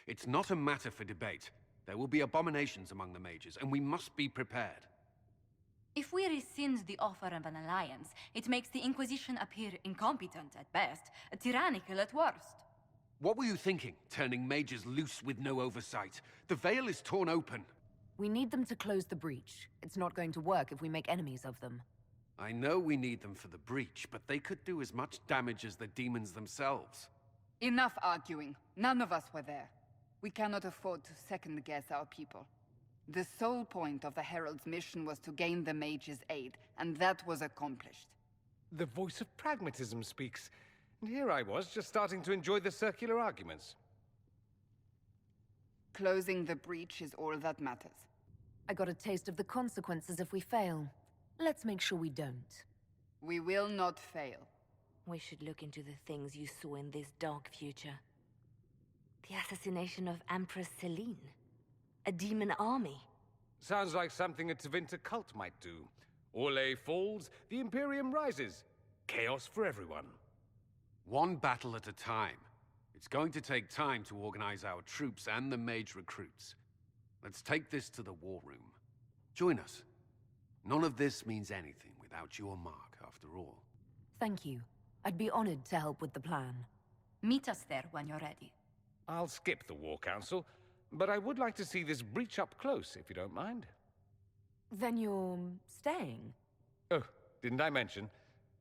It's not a matter for debate. There will be abominations among the mages, and we must be prepared. If we rescind the offer of an alliance, it makes the Inquisition appear incompetent at best, tyrannical at worst. What were you thinking, turning mages loose with no oversight? The veil is torn open. We need them to close the breach. It's not going to work if we make enemies of them. I know we need them for the breach, but they could do as much damage as the demons themselves. Enough arguing. None of us were there. We cannot afford to second-guess our people. The sole point of the Herald's mission was to gain the mage's aid, and that was accomplished. The voice of pragmatism speaks. And here I was, just starting to enjoy the circular arguments. Closing the breach is all that matters. I got a taste of the consequences if we fail. Let's make sure we don't. We will not fail. We should look into the things you saw in this dark future. The assassination of Empress Celine. A demon army. Sounds like something a Tevinter cult might do. Orlais falls, the Imperium rises. Chaos for everyone. One battle at a time. It's going to take time to organize our troops and the mage recruits. Let's take this to the war room. Join us. None of this means anything without your mark, after all. Thank you. I'd be honored to help with the plan. Meet us there when you're ready. I'll skip the War Council, but I would like to see this breach up close, if you don't mind. Then you're staying? Oh, didn't I mention?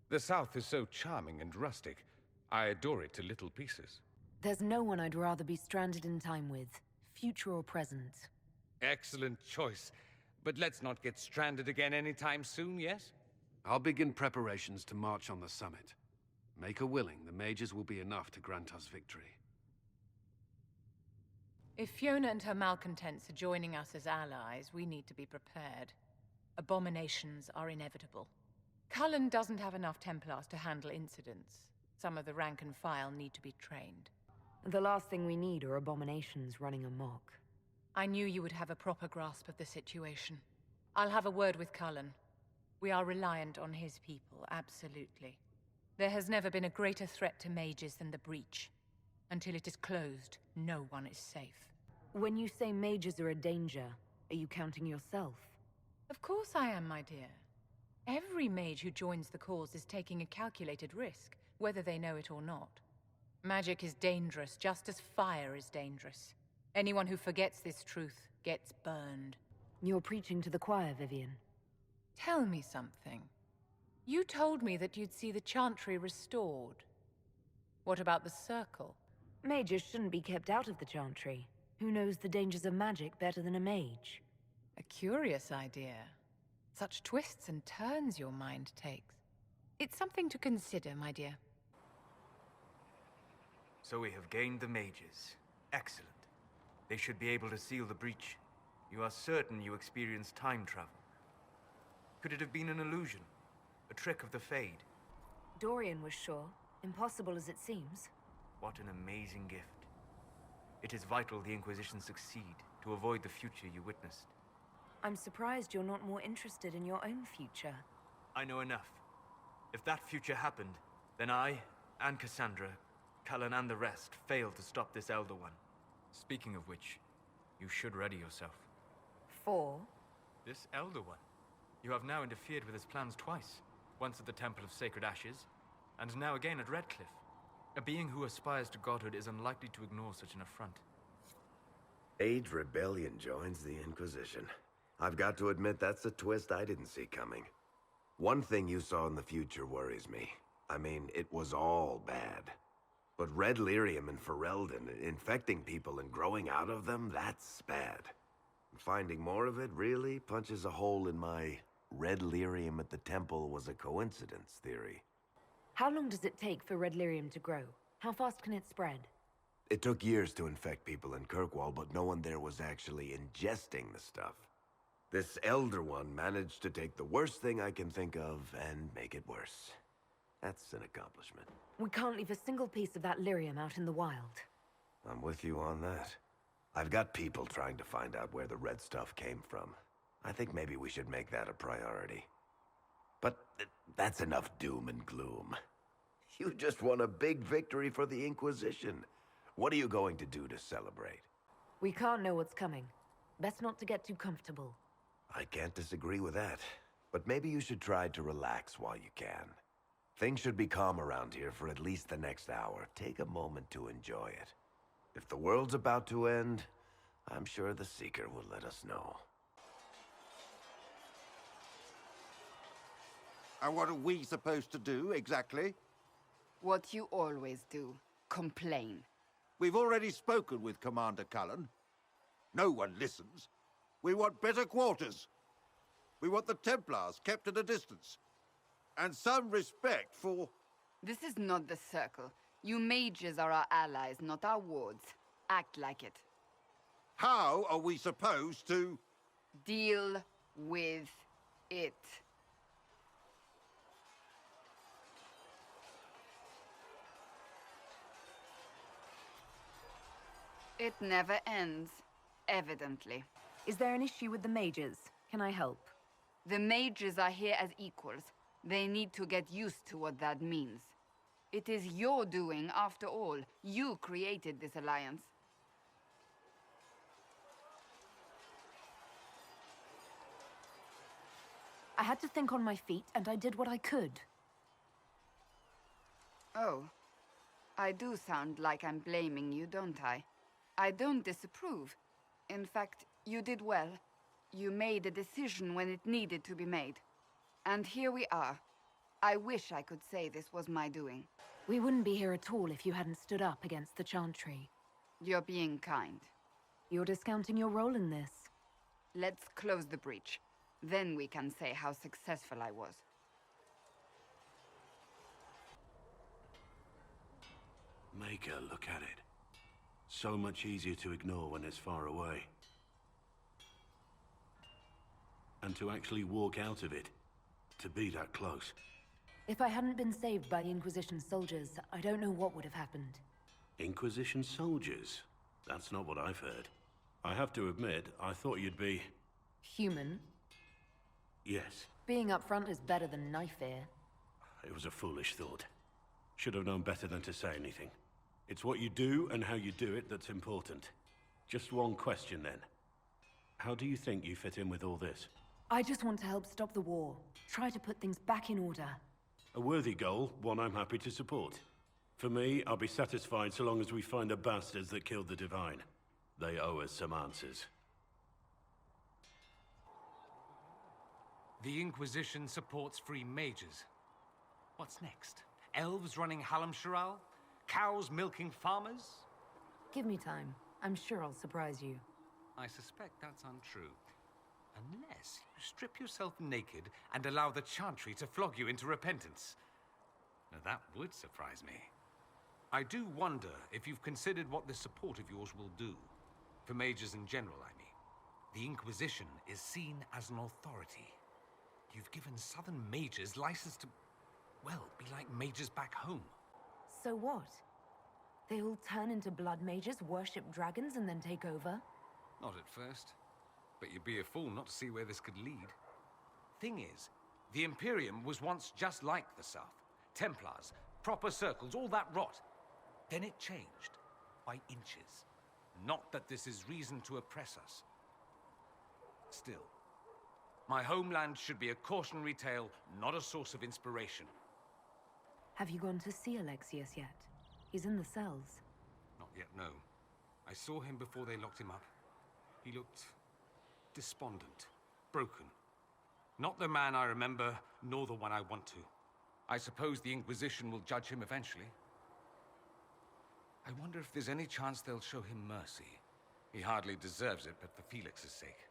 The South is so charming and rustic. I adore it to little pieces. There's no one I'd rather be stranded in time with, future or present. Excellent choice. But let's not get stranded again anytime soon, yes? I'll begin preparations to march on the summit. Make her willing, the mages will be enough to grant us victory. If Fiona and her malcontents are joining us as allies, we need to be prepared. Abominations are inevitable. Cullen doesn't have enough Templars to handle incidents. Some of the rank and file need to be trained. The last thing we need are abominations running amok. I knew you would have a proper grasp of the situation. I'll have a word with Cullen. We are reliant on his people, absolutely. There has never been a greater threat to mages than the breach. Until it is closed, no one is safe. When you say mages are a danger, are you counting yourself? Of course I am, my dear. Every mage who joins the cause is taking a calculated risk, whether they know it or not. Magic is dangerous, just as fire is dangerous. Anyone who forgets this truth gets burned. You're preaching to the choir, Vivian. Tell me something. You told me that you'd see the Chantry restored. What about the Circle? Mages shouldn't be kept out of the Chantry. Who knows the dangers of magic better than a mage? A curious idea. Such twists and turns your mind takes. It's something to consider, my dear. So we have gained the mages. Excellent. They should be able to seal the breach. You are certain you experienced time travel. Could it have been an illusion? A trick of the Fade? Dorian was sure. Impossible as it seems. What an amazing gift. It is vital the Inquisition succeed to avoid the future you witnessed. I'm surprised you're not more interested in your own future. I know enough. If that future happened, then I, and Cassandra, Cullen and the rest failed to stop this Elder One. Speaking of which, you should ready yourself. For? This Elder One. You have now interfered with his plans twice. Once at the Temple of Sacred Ashes, and now again at Redcliffe. A being who aspires to godhood is unlikely to ignore such an affront. Age Rebellion joins the Inquisition. I've got to admit that's a twist I didn't see coming. One thing you saw in the future worries me. I mean, it was all bad. But Red Lyrium and Ferelden, infecting people and growing out of them, that's bad. Finding more of it really punches a hole in my Red Lyrium at the temple was a coincidence theory. How long does it take for Red Lyrium to grow? How fast can it spread? It took years to infect people in Kirkwall, but no one there was actually ingesting the stuff. This Elder One managed to take the worst thing I can think of and make it worse. That's an accomplishment. We can't leave a single piece of that lyrium out in the wild. I'm with you on that. I've got people trying to find out where the red stuff came from. I think maybe we should make that a priority. But that's enough doom and gloom. You just won a big victory for the Inquisition. What are you going to do to celebrate? We can't know what's coming. Best not to get too comfortable. I can't disagree with that. But maybe you should try to relax while you can. Things should be calm around here for at least the next hour. Take a moment to enjoy it. If the world's about to end, I'm sure the Seeker will let us know. And what are we supposed to do, exactly? What you always do. Complain. We've already spoken with Commander Cullen. No one listens. We want better quarters. We want the Templars kept at a distance. And some respect for... This is not the Circle. You mages are our allies, not our wards. Act like it. How are we supposed to... Deal with it. It never ends, evidently. Is there an issue with the mages? Can I help? The mages are here as equals. They need to get used to what that means. It is your doing, after all. You created this alliance. I had to think on my feet, and I did what I could. Oh. I do sound like I'm blaming you, don't I? I don't disapprove. In fact, you did well. You made a decision when it needed to be made. And here we are. I wish I could say this was my doing. We wouldn't be here at all if you hadn't stood up against the Chantry. You're being kind. You're discounting your role in this. Let's close the breach. Then we can say how successful I was. Make her look at it. So much easier to ignore when it's far away. And to actually walk out of it. To be that close. If I hadn't been saved by the Inquisition soldiers, I don't know what would have happened. Inquisition soldiers? That's not what I've heard. I have to admit, I thought you'd be... Human? Yes. Being up front is better than knife ear. It was a foolish thought. Should have known better than to say anything. It's what you do and how you do it that's important. Just one question then. How do you think you fit in with all this? I just want to help stop the war. Try to put things back in order. A worthy goal, one I'm happy to support. For me, I'll be satisfied so long as we find the bastards that killed the Divine. They owe us some answers. The Inquisition supports free mages. What's next? Elves running Halamsharal? Cows milking farmers? Give me time. I'm sure I'll surprise you. I suspect that's untrue. Unless you strip yourself naked and allow the Chantry to flog you into repentance. Now that would surprise me. I do wonder if you've considered what this support of yours will do. For mages in general, I mean. The Inquisition is seen as an authority. You've given Southern mages license to, well, be like mages back home. So what? They all turn into blood mages, worship dragons, and then take over? Not at first. But you'd be a fool not to see where this could lead. Thing is, the Imperium was once just like the South. Templars, proper circles, all that rot. Then it changed. By inches. Not that this is reason to oppress us. Still, my homeland should be a cautionary tale, not a source of inspiration. Have you gone to see Alexius yet? He's in the cells. Not yet, no. I saw him before they locked him up. He looked despondent, broken. Not the man I remember, nor the one I want to. I suppose the Inquisition will judge him eventually. I wonder if there's any chance they'll show him mercy. He hardly deserves it, but for Felix's sake.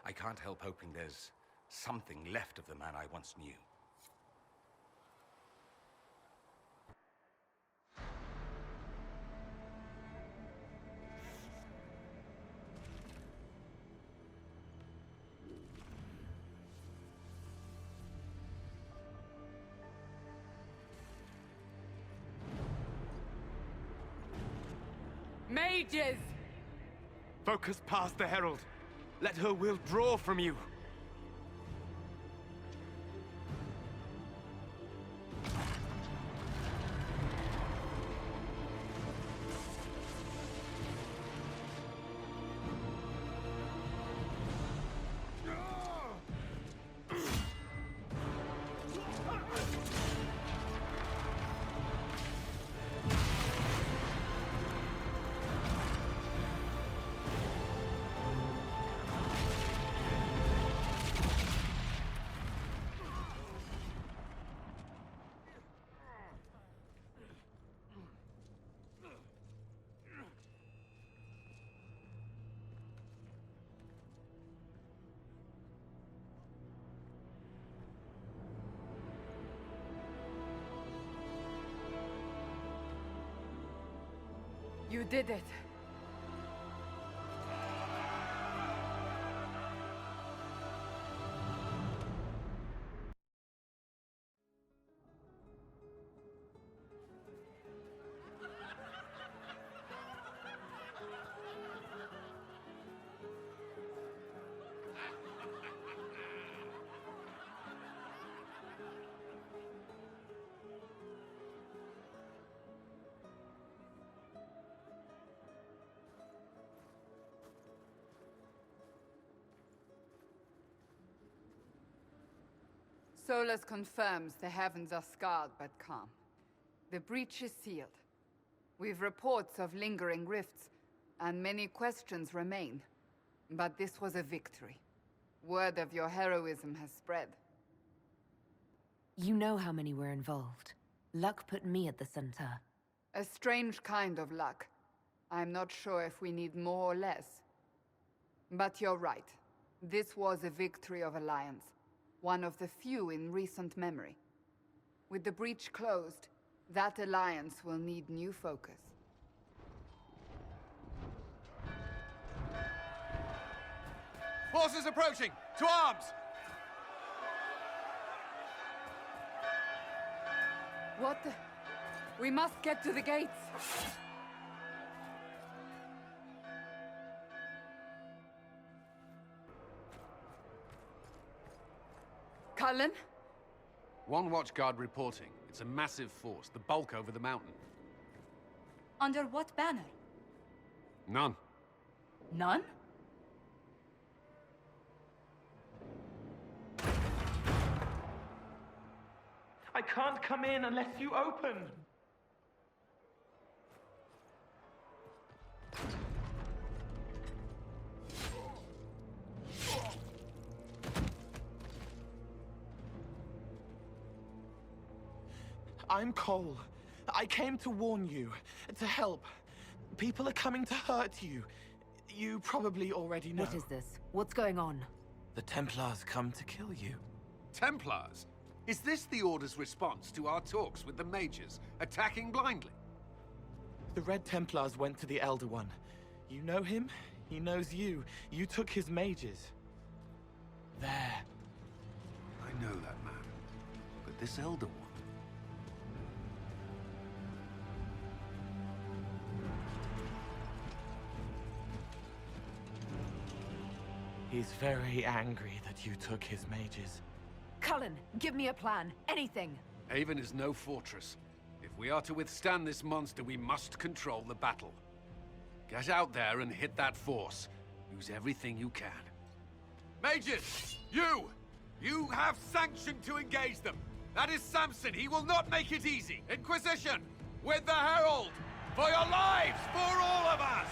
I can't help hoping there's something left of the man I once knew. Mages! Focus past the Herald. Let her will draw from you. You did it. Solus confirms the heavens are scarred but calm. The breach is sealed. We've reports of lingering rifts, and many questions remain. But this was a victory. Word of your heroism has spread. You know how many were involved. Luck put me at the center. A strange kind of luck. I'm not sure if we need more or less. But you're right. This was a victory of Alliance. One of the few in recent memory. With the breach closed, that alliance will need new focus. Forces approaching! To arms! What the... We must get to the gates! Cullen? One watchguard reporting. It's a massive force, the bulk over the mountain. Under what banner? None. None? I can't come in unless you open. I'm Cole. I came to warn you, to help. People are coming to hurt you. You probably already know. What is this? What's going on? The Templars come to kill you. Templars? Is this the Order's response to our talks with the mages, attacking blindly? The Red Templars went to the Elder One. You know him? He knows you. You took his mages. There. I know that man. But this Elder One... He's very angry that you took his mages. Cullen, give me a plan. Anything. Haven is no fortress. If we are to withstand this monster, we must control the battle. Get out there and hit that force. Use everything you can. Mages! You! You have sanction to engage them! That is Samson! He will not make it easy! Inquisition! With the Herald! For your lives! For all of us!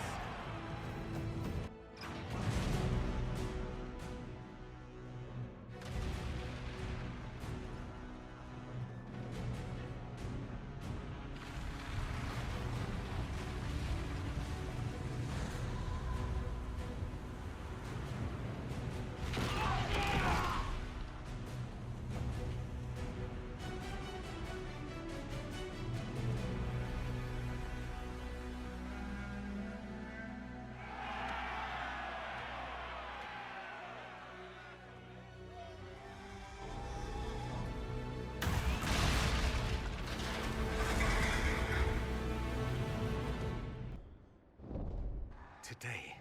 Today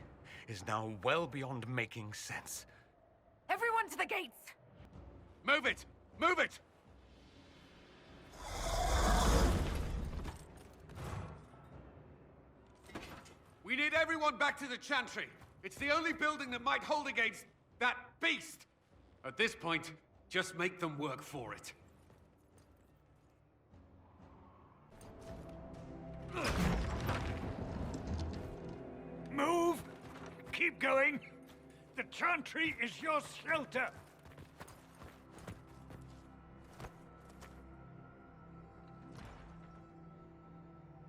is now well beyond making sense. Everyone to the gates! Move it! Move it! We need everyone back to the Chantry. It's the only building that might hold against that beast. At this point, just make them work for it. Move! Keep going! The Chantry is your shelter!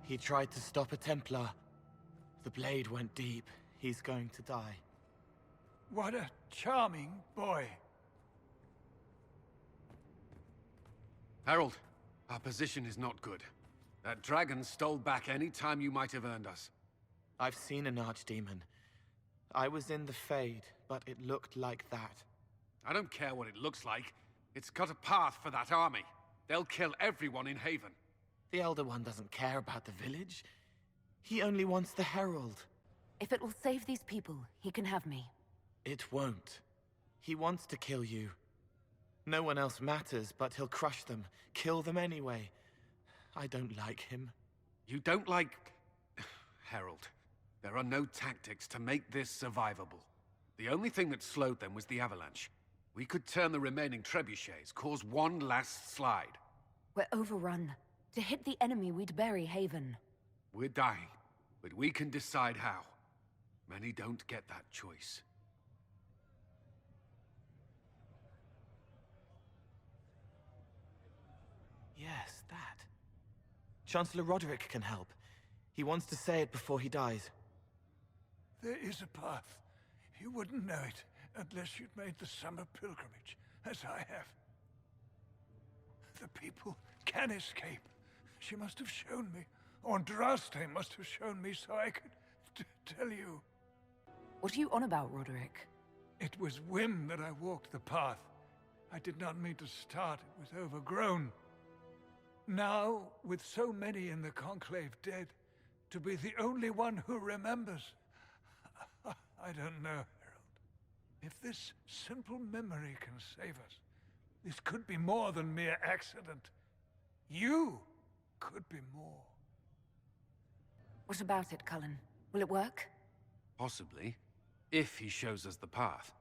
He tried to stop a Templar. The blade went deep. He's going to die. What a charming boy. Herald, our position is not good. That dragon stole back any time you might have earned us. I've seen an archdemon. I was in the Fade, but it looked like that. I don't care what it looks like. It's got a path for that army. They'll kill everyone in Haven. The Elder One doesn't care about the village. He only wants the Herald. If it will save these people, he can have me. It won't. He wants to kill you. No one else matters, but he'll crush them, kill them anyway. I don't like him. You don't like... Herald. There are no tactics to make this survivable. The only thing that slowed them was the avalanche. We could turn the remaining trebuchets, cause one last slide. We're overrun. To hit the enemy, we'd bury Haven. We're dying, but we can decide how. Many don't get that choice. Yes, that. Chancellor Roderick can help. He wants to say it before he dies. There is a path. You wouldn't know it unless you'd made the summer pilgrimage, as I have. The people can escape. She must have shown me. Andraste must have shown me so I could tell you. What are you on about, Roderick? It was whim that I walked the path. I did not mean to start. It was overgrown. Now, with so many in the Conclave dead, to be the only one who remembers... I don't know, Herald. If this simple memory can save us, this could be more than mere accident. You could be more. What about it, Cullen? Will it work? Possibly. If he shows us the path.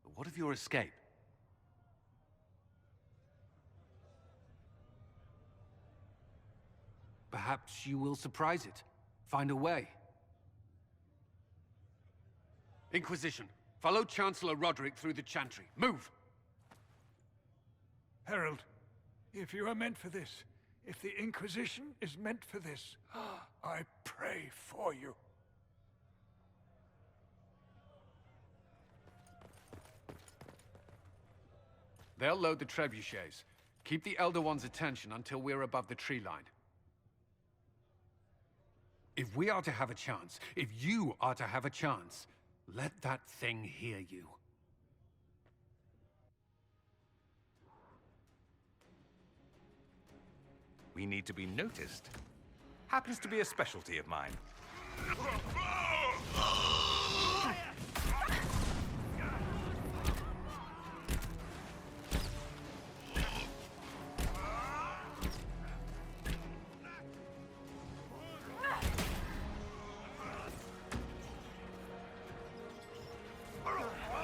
But what of your escape? Perhaps you will surprise it. Find a way. Inquisition, follow Chancellor Roderick through the Chantry. Move! Herald, if you are meant for this, if the Inquisition is meant for this, I pray for you. They'll load the trebuchets. Keep the Elder One's attention until we're above the tree line. If we are to have a chance, if you are to have a chance, let that thing hear you. We need to be noticed. Happens to be a specialty of mine.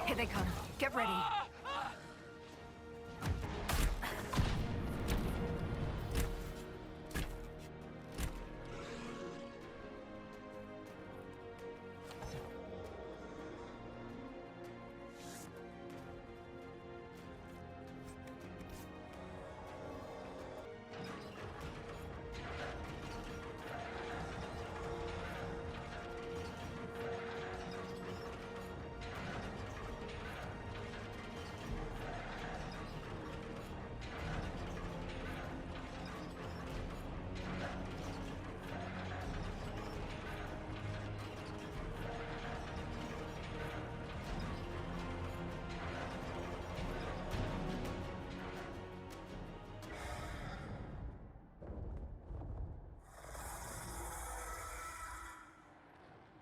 Here they come. Get ready.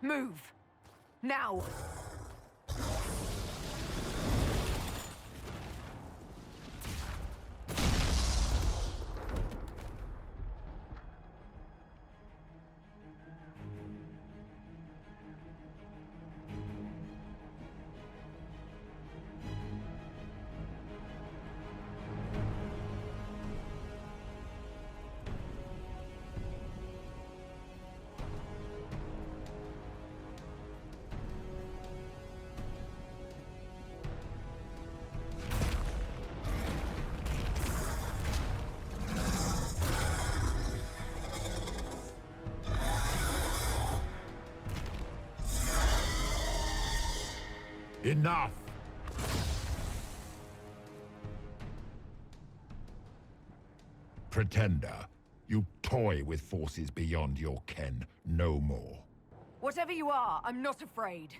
Move! Now! Enough! Pretender, you toy with forces beyond your ken no more. Whatever you are, I'm not afraid.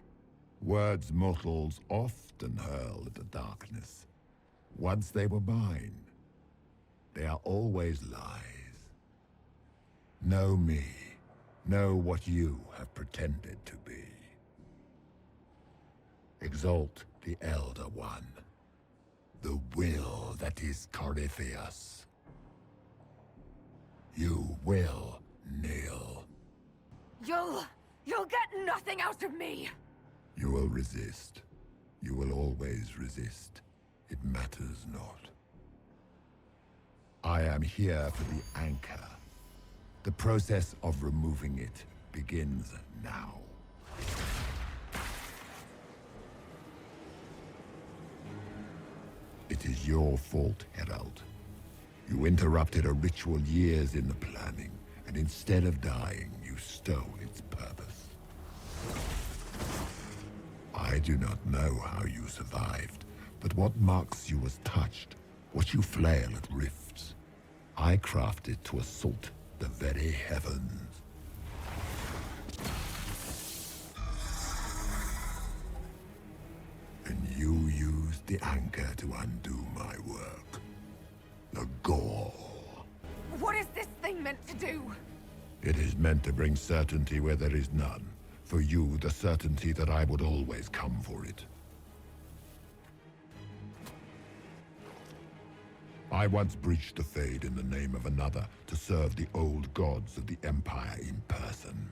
Words mortals often hurl at the darkness. Once they were mine, they are always lies. Know me. Know what you have pretended to be. Exalt the Elder One. The will that is Corypheus. You will kneel. You'll get nothing out of me! You will resist. You will always resist. It matters not. I am here for the anchor. The process of removing it begins now. It is your fault, Herald. You interrupted a ritual years in the planning, and instead of dying, you stole its purpose. I do not know how you survived, but what marks you as touched, what you flail at rifts, I crafted to assault the very heavens. And you used the anchor to undo my work. The gall. What is this thing meant to do? It is meant to bring certainty where there is none. For you, the certainty that I would always come for it. I once breached the Fade in the name of another to serve the old gods of the Empire in person.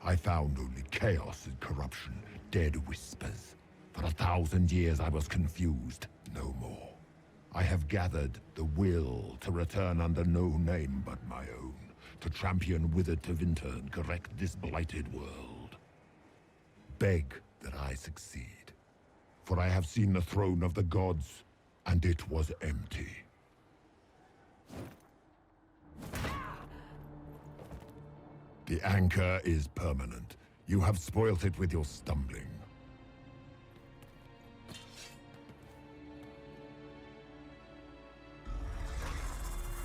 I found only chaos and corruption, dead whispers. For 1,000 years I was confused, no more. I have gathered the will to return under no name but my own, to champion Withered to Winter and correct this blighted world. Beg that I succeed, for I have seen the throne of the gods, and it was empty. The anchor is permanent. You have spoilt it with your stumbling.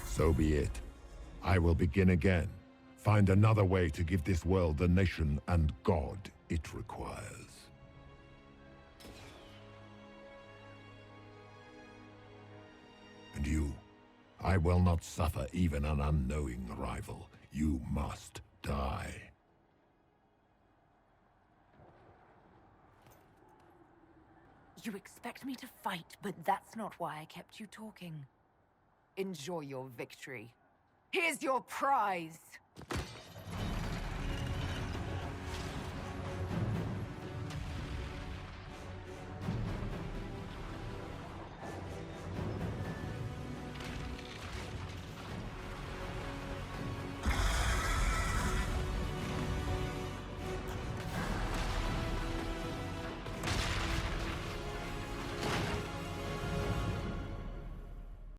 So be it. I will begin again. Find another way to give this world the nation and God it requires. And you, I will not suffer even an unknowing rival. You must die. You expect me to fight, but that's not why I kept you talking. Enjoy your victory. Here's your prize!